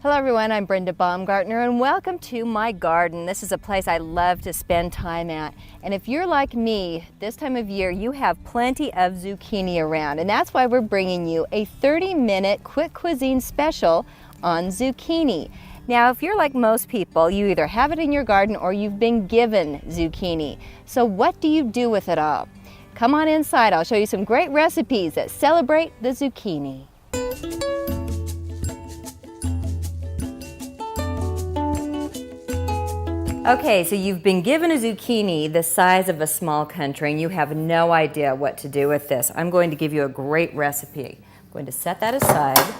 Hello everyone, I'm Brenda Baumgartner and welcome to my garden. This is a place I love to spend time at. And if you're like me, this time of year you have plenty of zucchini around, and that's why we're bringing you a 30-minute quick cuisine special on zucchini. Now, if you're like most people, you either have it in your garden or you've been given zucchini. So what do you do with it all? Come on inside, I'll show you some great recipes that celebrate the zucchini. Okay, so you've been given a zucchini the size of a small country and you have no idea what to do with this. I'm going to give you a great recipe. I'm going to set that aside.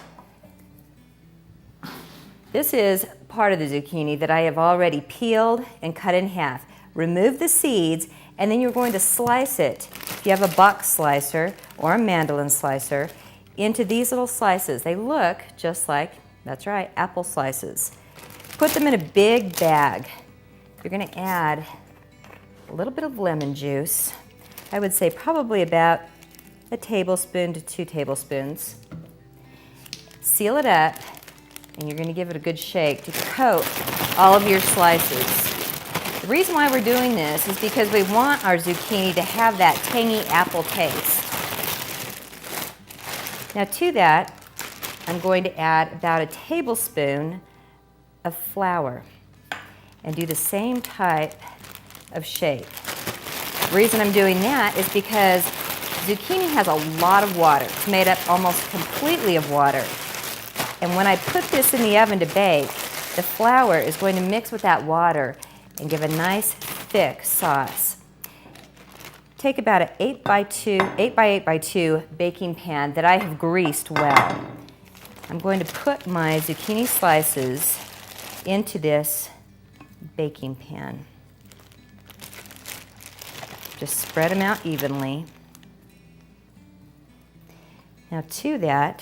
This is part of the zucchini that I have already peeled and cut in half. Remove the seeds and then you're going to slice it, if you have a box slicer or a mandolin slicer, into these little slices. They look just like, that's right, apple slices. Put them in a big bag. You're going to add a little bit of lemon juice. I would say probably about a tablespoon to 2 tablespoons. Seal it up, and you're going to give it a good shake to coat all of your slices. The reason why we're doing this is because we want our zucchini to have that tangy apple taste. Now to that, I'm going to add about a tablespoon of flour and do the same type of shake. The reason I'm doing that is because zucchini has a lot of water. It's made up almost completely of water. And when I put this in the oven to bake, the flour is going to mix with that water and give a nice thick sauce. Take about an 8 by 8 by 2 baking pan that I have greased well. I'm going to put my zucchini slices into this baking pan. Just spread them out evenly. Now to that,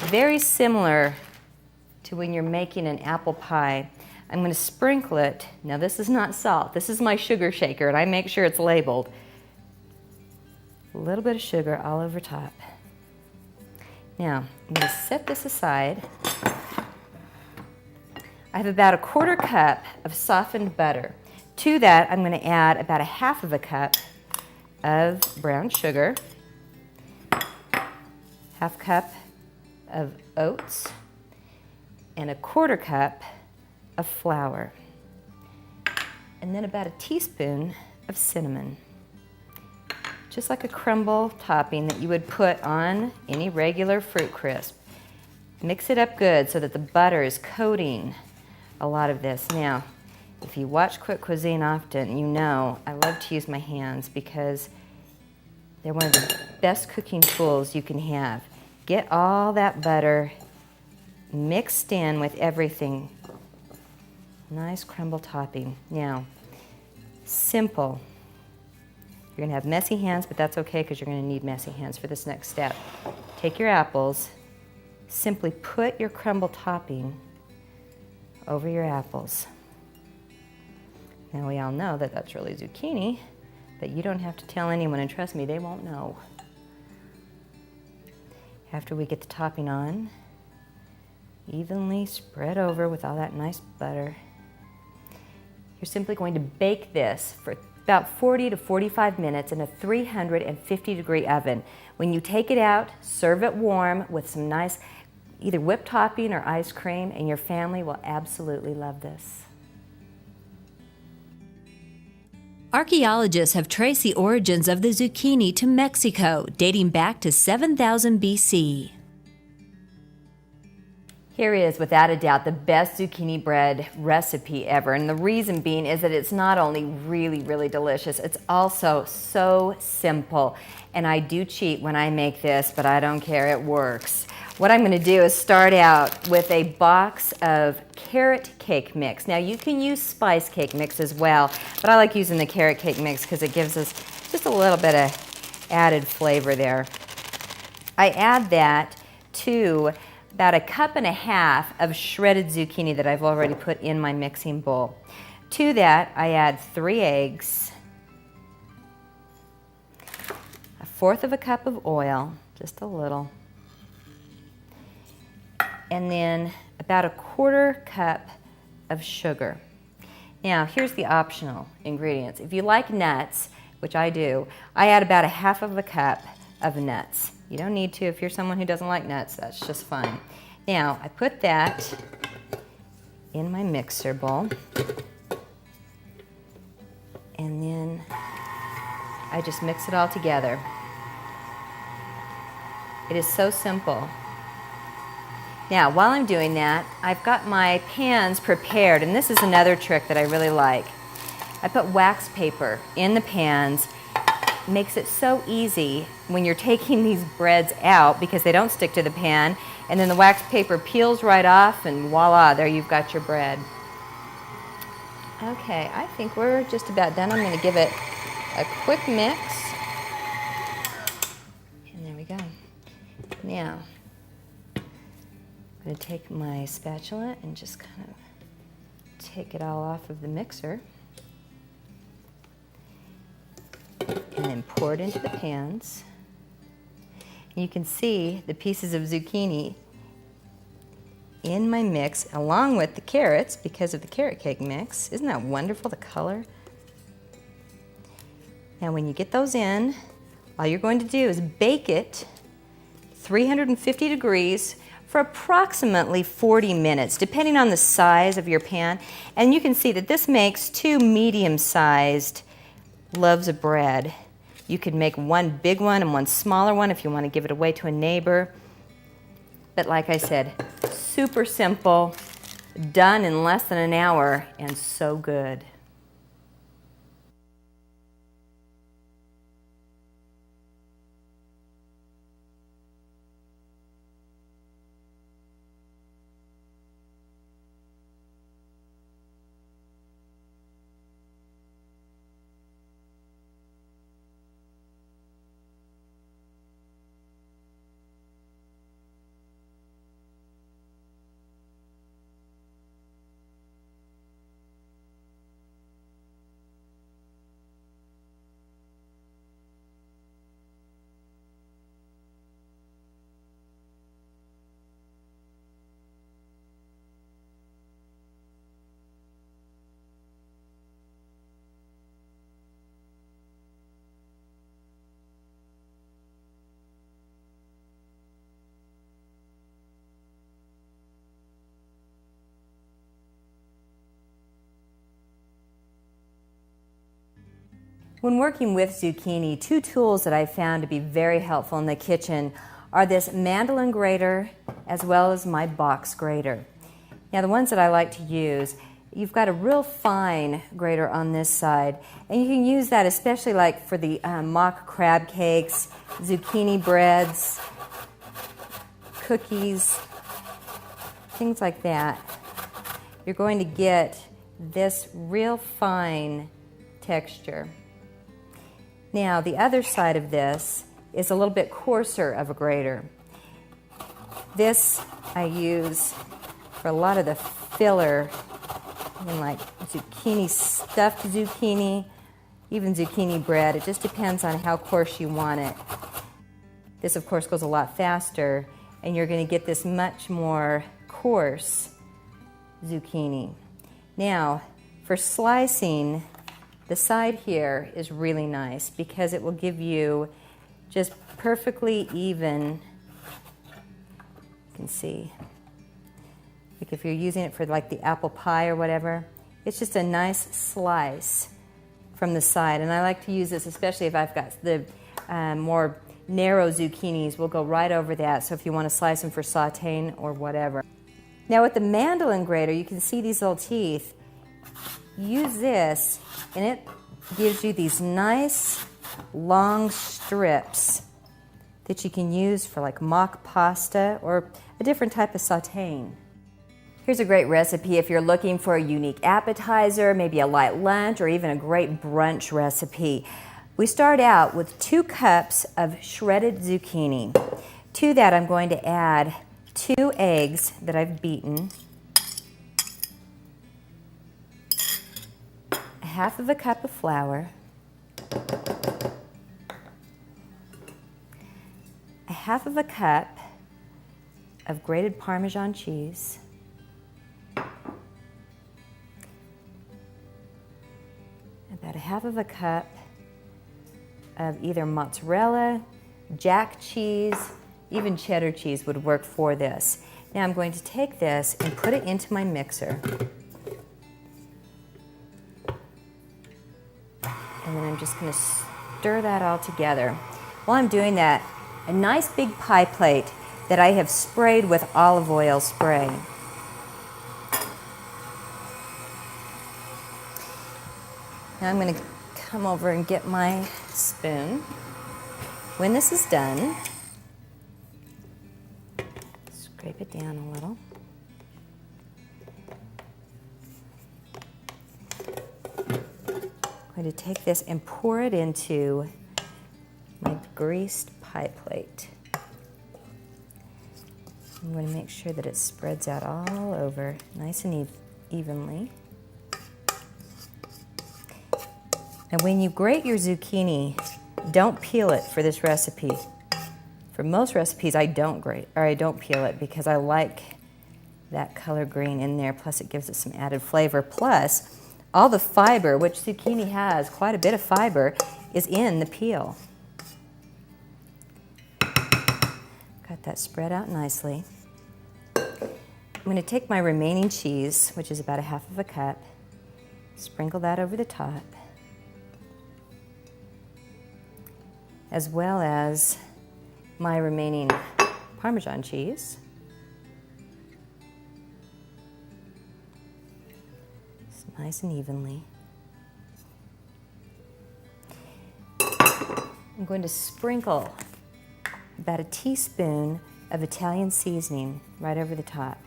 very similar to when you're making an apple pie, I'm going to sprinkle it. Now this is not salt, this is my sugar shaker and I make sure it's labeled. A little bit of sugar all over top. Now I'm going to set this aside. I have about a 1/4 cup of softened butter. To that, I'm going to add about 1/2 cup of brown sugar, 1/2 cup of oats, and a 1/4 cup of flour, and then about a teaspoon of cinnamon. Just like a crumble topping that you would put on any regular fruit crisp. Mix it up good so that the butter is coating a lot of this. Now, if you watch Quick Cuisine often, you know I love to use my hands because they're one of the best cooking tools you can have. Get all that butter mixed in with everything. Nice crumble topping. Now, simple. You're going to have messy hands, but that's okay because you're going to need messy hands for this next step. Take your apples, simply put your crumble topping over your apples. Now we all know that that's really zucchini, but you don't have to tell anyone, and trust me, they won't know. After we get the topping on, evenly spread over with all that nice butter. You're simply going to bake this for about 40 to 45 minutes in a 350-degree oven. When you take it out, serve it warm with some nice either whipped topping or ice cream, and your family will absolutely love this. Archaeologists have traced the origins of the zucchini to Mexico, dating back to 7000 BC. Here is, without a doubt, the best zucchini bread recipe ever. And the reason being is that it's not only really, really delicious, it's also so simple. And I do cheat when I make this, but I don't care, it works. What I'm going to do is start out with a box of carrot cake mix. Now you can use spice cake mix as well, but I like using the carrot cake mix because it gives us just a little bit of added flavor there. I add that to about 1.5 cups of shredded zucchini that I've already put in my mixing bowl. To that, I add 3 eggs, 1/4 cup of oil, just a little, and then about a 1/4 cup of sugar. Now, here's the optional ingredients. If you like nuts, which I do, I add about 1/2 cup of nuts. You don't need to if you're someone who doesn't like nuts, that's just fine. Now, I put that in my mixer bowl, and then I just mix it all together. It is so simple. Now, while I'm doing that, I've got my pans prepared, and this is another trick that I really like. I put wax paper in the pans. It makes it so easy when you're taking these breads out because they don't stick to the pan, and then the wax paper peels right off, and voila, there you've got your bread. Okay, I think we're just about done. I'm going to give it a quick mix. And there we go. Now, I'm going to take my spatula and just kind of take it all off of the mixer. And then pour it into the pans. And you can see the pieces of zucchini in my mix along with the carrots because of the carrot cake mix. Isn't that wonderful, the color? Now when you get those in, all you're going to do is bake it 350 degrees for approximately 40 minutes, depending on the size of your pan. And you can see that this makes 2 medium-sized loaves of bread. You could make 1 big one and 1 smaller one if you want to give it away to a neighbor. But like I said, super simple, done in less than an hour, and so good. When working with zucchini, 2 tools that I found to be very helpful in the kitchen are this mandolin grater as well as my box grater. Now the ones that I like to use, you've got a real fine grater on this side, and you can use that especially like for the mock crab cakes, zucchini breads, cookies, things like that. You're going to get this real fine texture. Now, the other side of this is a little bit coarser of a grater. This I use for a lot of the filler in like zucchini, stuffed zucchini, even zucchini bread. It just depends on how coarse you want it. This, of course, goes a lot faster, and you're going to get this much more coarse zucchini. Now, for slicing, the side here is really nice because it will give you just perfectly even, you can see, like if you're using it for like the apple pie or whatever, it's just a nice slice from the side. And I like to use this especially if I've got the more narrow zucchinis, we'll go right over that. So if you want to slice them for sauteing or whatever. Now with the mandolin grater, you can see these little teeth. Use this, and it gives you these nice long strips that you can use for like mock pasta or a different type of sauteing. Here's a great recipe if you're looking for a unique appetizer, maybe a light lunch, or even a great brunch recipe. We start out with 2 cups of shredded zucchini. To that I'm going to add 2 eggs that I've beaten, 1/2 cup of flour, 1/2 cup of grated Parmesan cheese, half of a cup of either mozzarella, jack cheese, even cheddar cheese would work for this. Now I'm going to take this and put it into my mixer. And then I'm just going to stir that all together. While I'm doing that, a nice big pie plate that I have sprayed with olive oil spray. Now I'm going to come over and get my spoon. When this is done, scrape it down a little. I'm going to take this and pour it into my greased pie plate. I'm going to make sure that it spreads out all over, nice and evenly. And when you grate your zucchini, don't peel it for this recipe. For most recipes, I don't peel it because I like that color green in there, plus it gives it some added flavor. Plus, all the fiber, which zucchini has quite a bit of fiber, is in the peel. Got that spread out nicely. I'm going to take my remaining cheese, which is about a half of a cup, sprinkle that over the top, as well as my remaining Parmesan cheese. It's nice and evenly. I'm going to sprinkle about a teaspoon of Italian seasoning right over the top.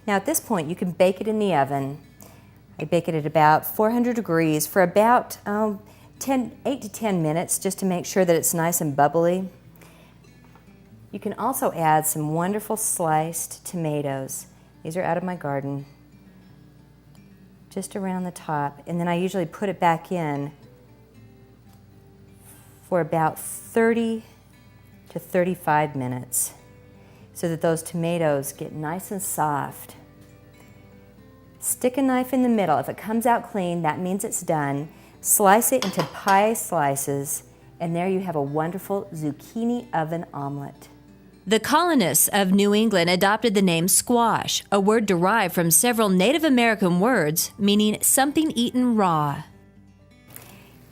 Now at this point you can bake it in the oven. I bake it at about 400 degrees for about 8 to 10 minutes just to make sure that it's nice and bubbly. You can also add some wonderful sliced tomatoes. These are out of my garden. Just around the top, and then I usually put it back in for about 30 to 35 minutes so that those tomatoes get nice and soft. Stick a knife in the middle. If it comes out clean, that means it's done. Slice it into pie slices, and there you have a wonderful zucchini oven omelet. The colonists of New England adopted the name squash, a word derived from several Native American words meaning something eaten raw.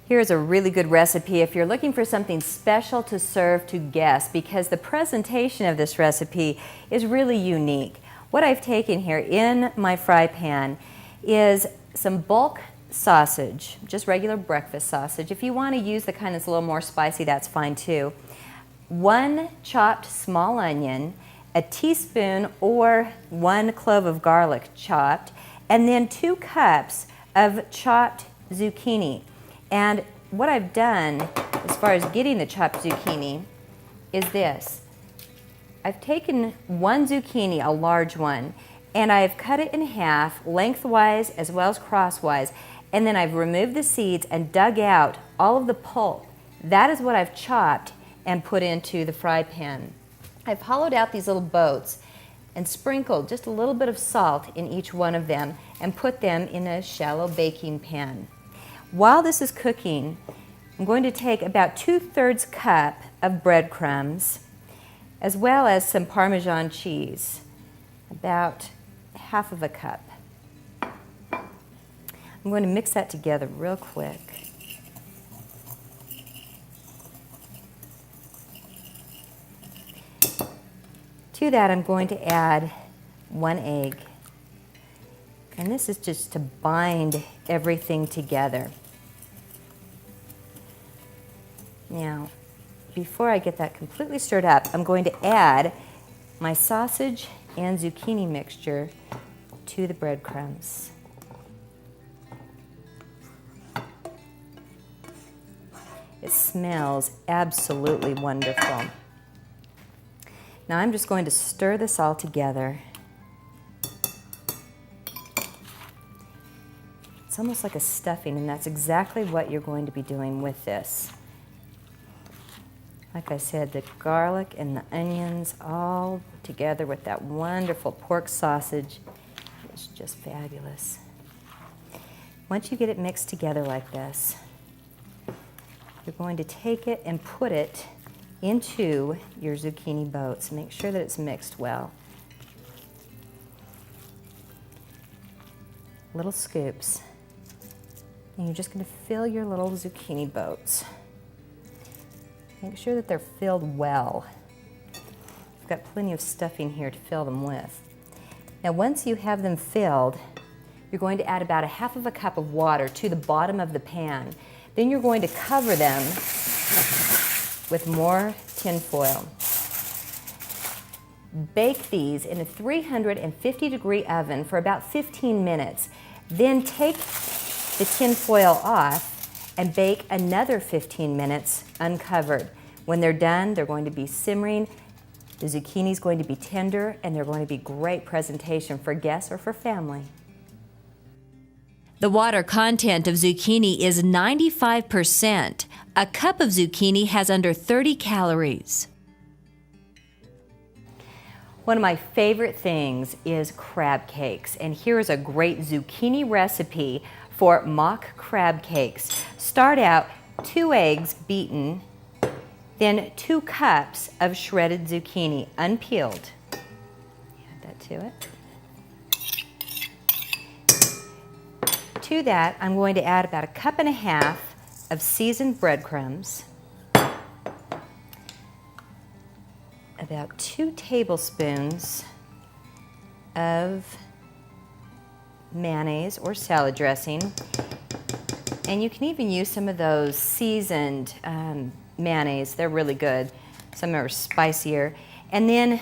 Here's a really good recipe if you're looking for something special to serve to guests, because the presentation of this recipe is really unique. What I've taken here in my fry pan is some bulk sausage, just regular breakfast sausage. If you want to use the kind that's a little more spicy, that's fine too. 1 chopped small onion, a teaspoon or 1 clove of garlic chopped, and then 2 cups of chopped zucchini. And what I've done as far as getting the chopped zucchini is this. I've taken 1 zucchini, a large one, and I've cut it in half lengthwise as well as crosswise, and then I've removed the seeds and dug out all of the pulp. That is what I've chopped and put into the fry pan. I've hollowed out these little boats and sprinkled just a little bit of salt in each one of them and put them in a shallow baking pan. While this is cooking, I'm going to take about 2/3 cup of breadcrumbs as well as some Parmesan cheese, about half of a cup. I'm going to mix that together real quick. To that, I'm going to add 1 egg. And this is just to bind everything together. Now, before I get that completely stirred up, I'm going to add my sausage and zucchini mixture to the breadcrumbs. It smells absolutely wonderful. Now I'm just going to stir this all together. It's almost like a stuffing, and that's exactly what you're going to be doing with this. Like I said, the garlic and the onions all together with that wonderful pork sausage is just fabulous. Once you get it mixed together like this, you're going to take it and put it into your zucchini boats. Make sure that it's mixed well. Little scoops. And you're just going to fill your little zucchini boats. Make sure that they're filled well. I've got plenty of stuffing here to fill them with. Now once you have them filled, you're going to add about 1/2 cup of water to the bottom of the pan. Then you're going to cover them with more tin foil. Bake these in a 350-degree oven for about 15 minutes. Then take the tin foil off and bake another 15 minutes uncovered. When they're done, they're going to be simmering. The zucchini is going to be tender, and they're going to be great presentation for guests or for family. The water content of zucchini is 95%. A cup of zucchini has under 30 calories. One of my favorite things is crab cakes, and here is a great zucchini recipe for mock crab cakes. Start out 2 eggs beaten, then 2 cups of shredded zucchini unpeeled. Add that to it. To that, I'm going to add about 1.5 cups of seasoned breadcrumbs, about 2 tablespoons of mayonnaise or salad dressing, and you can even use some of those seasoned mayonnaise. They're really good. Some are spicier. And then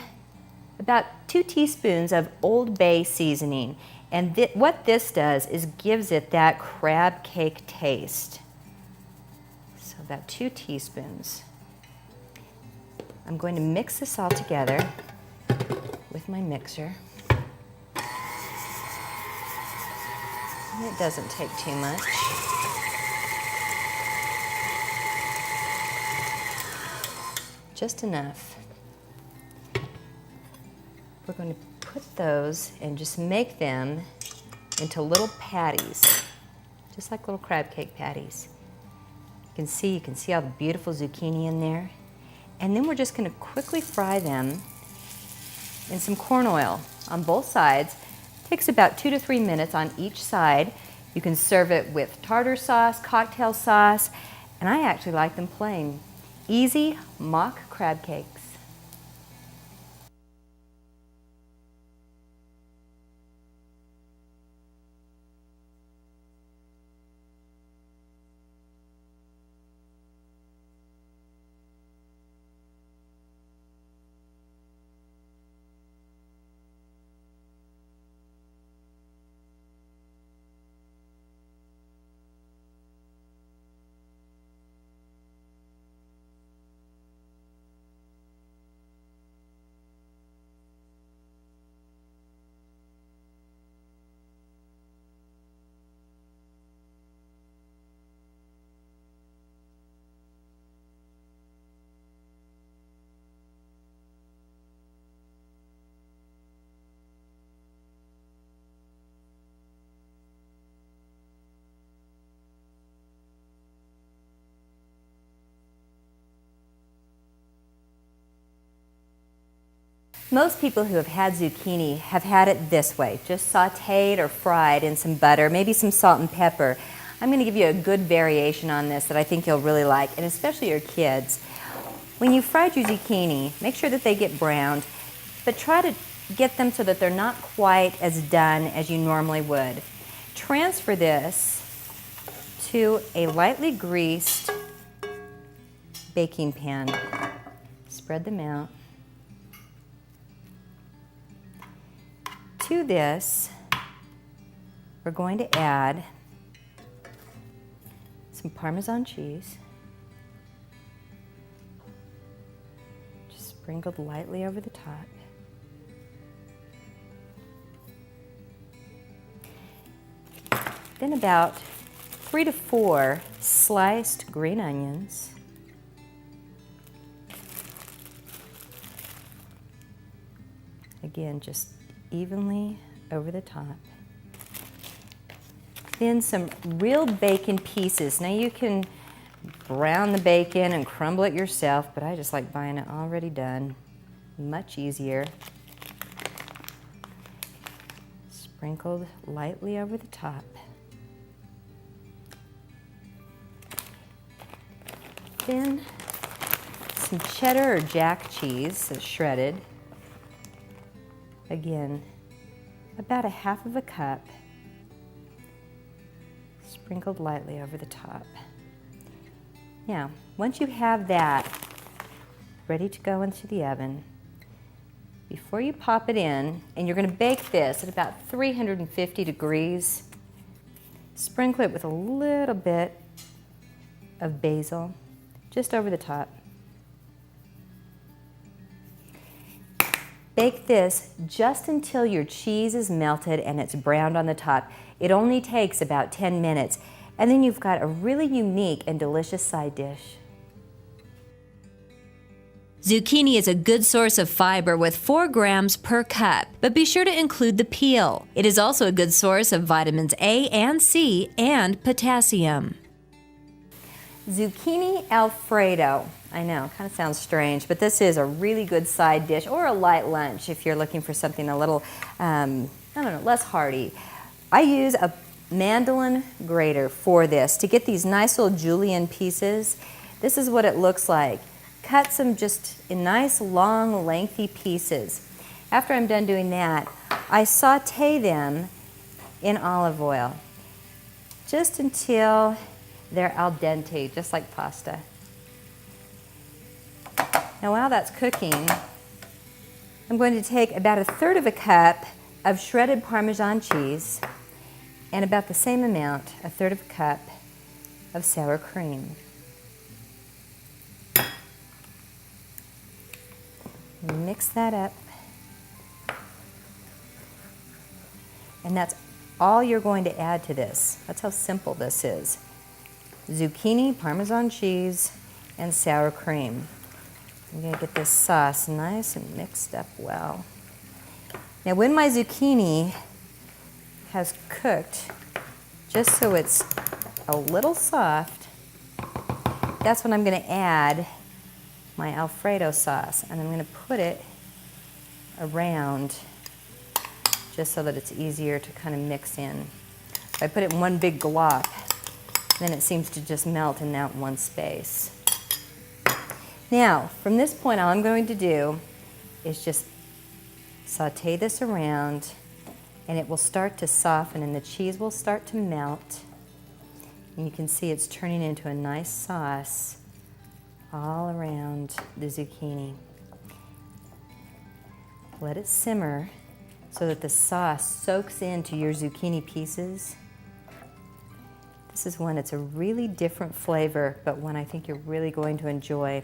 about 2 teaspoons of Old Bay seasoning. And what this does is gives it that crab cake taste. So about 2 teaspoons. I'm going to mix this all together with my mixer. And it doesn't take too much. Just enough. We're going to put those and just make them into little patties, just like little crab cake patties. You can see all the beautiful zucchini in there. And then we're just going to quickly fry them in some corn oil on both sides. It takes about 2 to 3 minutes on each side. You can serve it with tartar sauce, cocktail sauce, and I actually like them plain. Easy mock crab cakes. Most people who have had zucchini have had it this way, just sauteed or fried in some butter, maybe some salt and pepper. I'm going to give you a good variation on this that I think you'll really like, and especially your kids. When you fried your zucchini, make sure that they get browned, but try to get them so that they're not quite as done as you normally would. Transfer this to a lightly greased baking pan. Spread them out. To this, we're going to add some Parmesan cheese, just sprinkled lightly over the top. Then about 3 to 4 sliced green onions. Again, just evenly over the top. Then some real bacon pieces. Now you can brown the bacon and crumble it yourself, but I just like buying it already done. Much easier. Sprinkled lightly over the top. Then some cheddar or jack cheese that's shredded. Again, about 1/2 cup. Sprinkled lightly over the top. Now, once you have that ready to go into the oven, before you pop it in, and you're going to bake this at about 350 degrees, sprinkle it with a little bit of basil just over the top. Bake this just until your cheese is melted and it's browned on the top. It only takes about 10 minutes, and then you've got a really unique and delicious side dish. Zucchini is a good source of fiber with 4 grams per cup, but be sure to include the peel. It is also a good source of vitamins A and C and potassium. Zucchini Alfredo. I know, kind of sounds strange, but this is a really good side dish or a light lunch if you're looking for something a little, less hearty. I use a mandolin grater for this to get these nice little julienne pieces. This is what it looks like. Cut them just in nice, long, lengthy pieces. After I'm done doing that, I saute them in olive oil just until they're al dente, just like pasta. Now while that's cooking, I'm going to take about 1/3 cup of shredded Parmesan cheese and about the same amount, 1/3 cup of sour cream. Mix that up. And that's all you're going to add to this. That's how simple this is. Zucchini, Parmesan cheese, and sour cream. I'm going to get this sauce nice and mixed up well. Now when my zucchini has cooked, just so it's a little soft, that's when I'm going to add my Alfredo sauce, and I'm going to put it around just so that it's easier to kind of mix in. If I put it in one big glop, then it seems to just melt in that one space. Now, from this point, all I'm going to do is just saute this around, and it will start to soften and the cheese will start to melt. And you can see it's turning into a nice sauce all around the zucchini. Let it simmer so that the sauce soaks into your zucchini pieces. This is one, it's a really different flavor, but one I think you're really going to enjoy.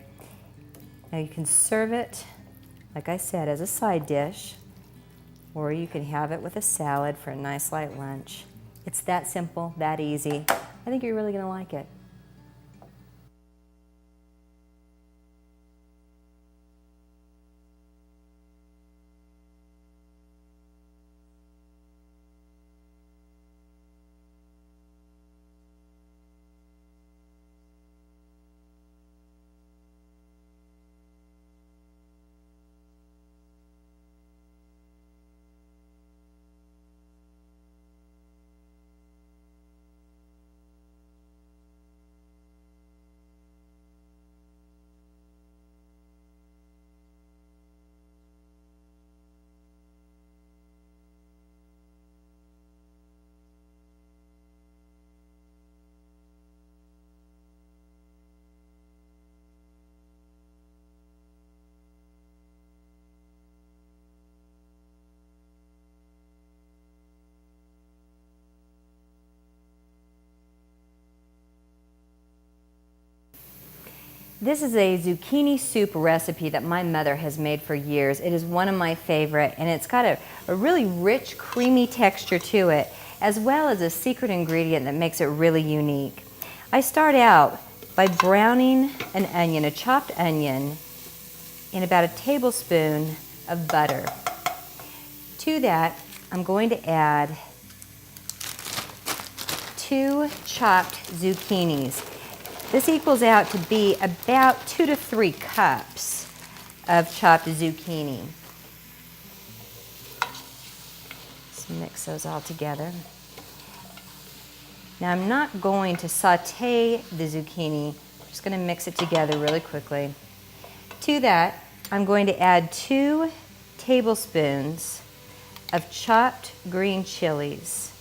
Now you can serve it, like I said, as a side dish, or you can have it with a salad for a nice light lunch. It's that simple, that easy. I think you're really going to like it. This is a zucchini soup recipe that my mother has made for years. It is one of my favorite, and it's got a really rich, creamy texture to it, as well as a secret ingredient that makes it really unique. I start out by browning an onion, a chopped onion, in about a tablespoon of butter. To that, I'm going to add 2 chopped zucchinis. This equals out to be about 2 to 3 cups of chopped zucchini. Let's mix those all together. Now I'm not going to saute the zucchini, I'm just going to mix it together really quickly. To that, I'm going to add 2 tablespoons of chopped green chilies.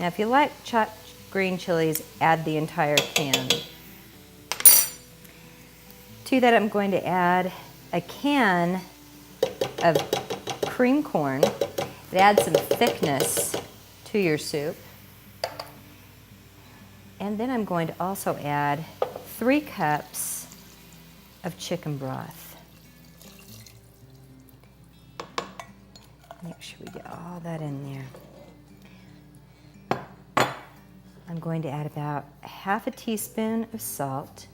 Now if you like chopped green chilies, add the entire can. To that I'm going to add a can of cream corn. It adds some thickness to your soup. And then I'm going to also add 3 cups of chicken broth. Make sure we get all that in there. I'm going to add about half a teaspoon of salt,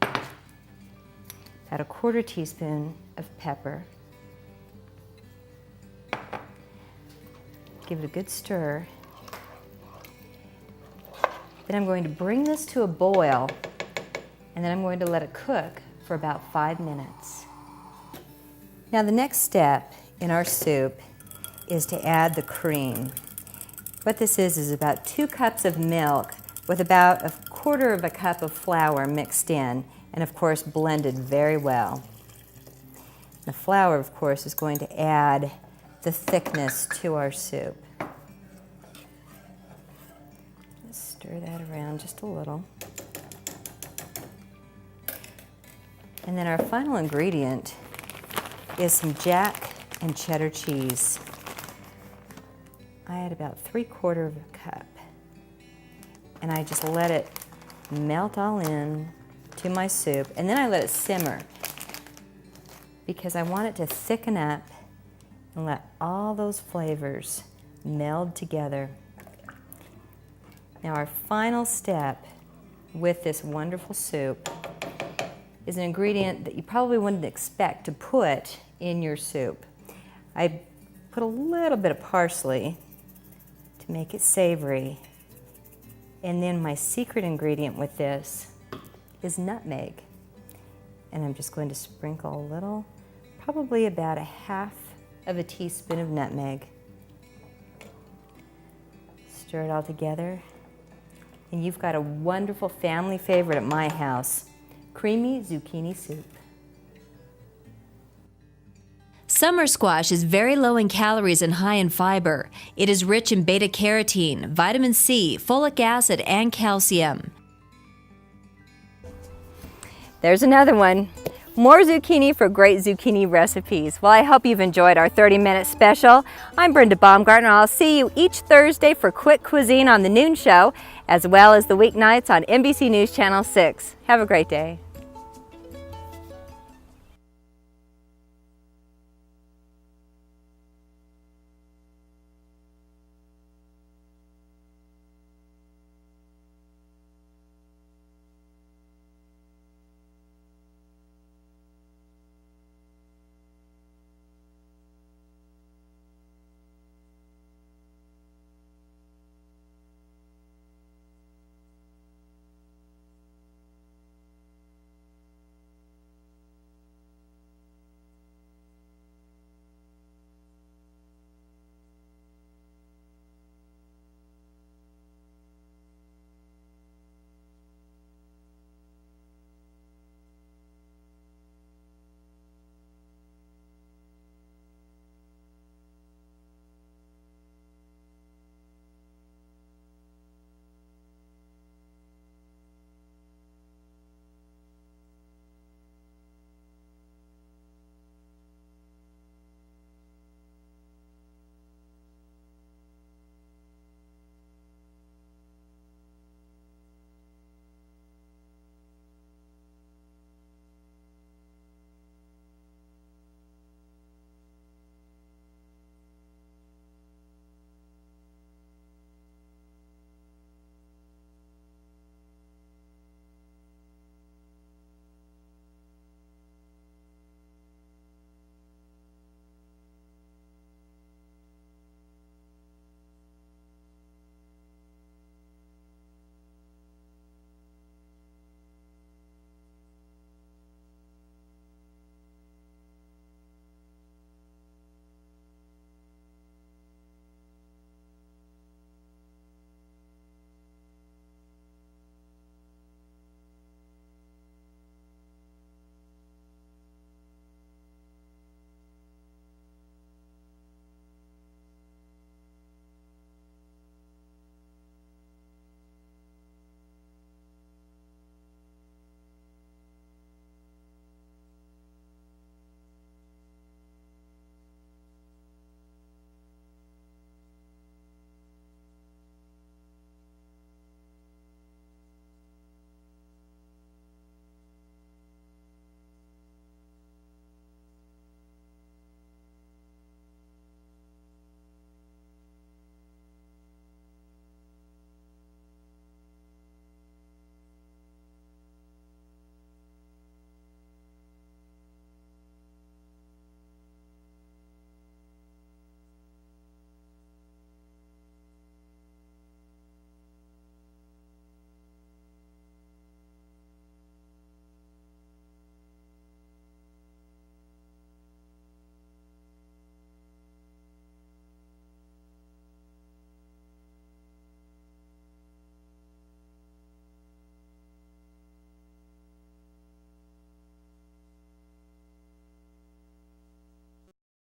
about a 1/4 teaspoon of pepper. Give it a good stir. Then I'm going to bring this to a boil, and then I'm going to let it cook for about 5 minutes. Now the next step in our soup is to add the cream. What this is about 2 cups of milk with about a 1/4 cup of flour mixed in, and of course blended very well. The flour, of course, is going to add the thickness to our soup. Stir that around just a little. And then our final ingredient is some Jack and cheddar cheese. I add about 3/4 cup. And I just let it melt all in to my soup. And then I let it simmer because I want it to thicken up and let all those flavors meld together. Now our final step with this wonderful soup is an ingredient that you probably wouldn't expect to put in your soup. I put a little bit of parsley to make it savory. And then my secret ingredient with this is nutmeg. And I'm just going to sprinkle a little, probably about 1/2 teaspoon of nutmeg. Stir it all together. And you've got a wonderful family favorite at my house, creamy zucchini soup. Summer squash is very low in calories and high in fiber. It is rich in beta-carotene, vitamin C, folic acid, and calcium. There's another one. More zucchini for great zucchini recipes. Well, I hope you've enjoyed our 30-minute special. I'm Brenda Baumgartner. I'll see you each Thursday for Quick Cuisine on the Noon Show, as well as the weeknights on NBC News Channel 6. Have a great day.